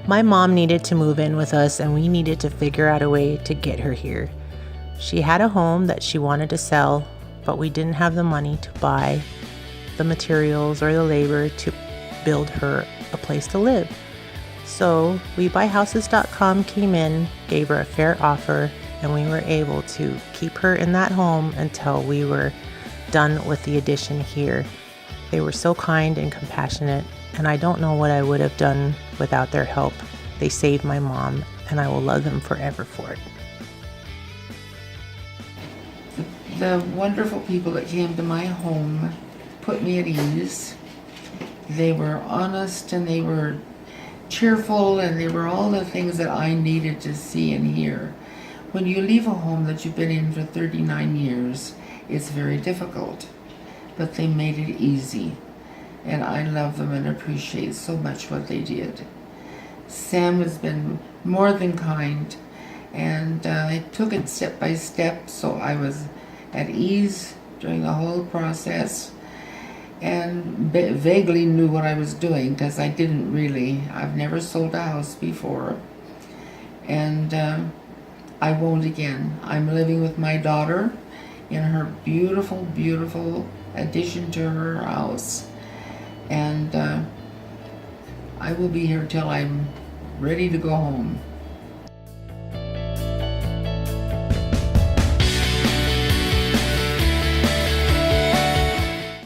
My mom needed to move in with us, and we needed to figure out a way to get her here. She had a home that she wanted to sell, but we didn't have the money to buy the materials or the labor to build her a place to live. So WeBuyHouses.com came in, gave her a fair offer, and we were able to keep her in that home until we were done with the addition here. They were so kind and compassionate, and I don't know what I would have done without their help. They saved my mom, and I will love them forever for it. The wonderful people that came to my home put me at ease. They were honest and they were cheerful, and they were all the things that I needed to see and hear. When you leave a home that you've been in for 39 years, it's very difficult, but they made it easy, and I love them and appreciate so much what they did. Sam has been more than kind, and I took it step by step, so I was at ease during the whole process, and vaguely knew what I was doing, because I've never sold a house before, and I won't again. I'm living with my daughter in her beautiful, beautiful addition to her house, and I will be here till I'm ready to go home.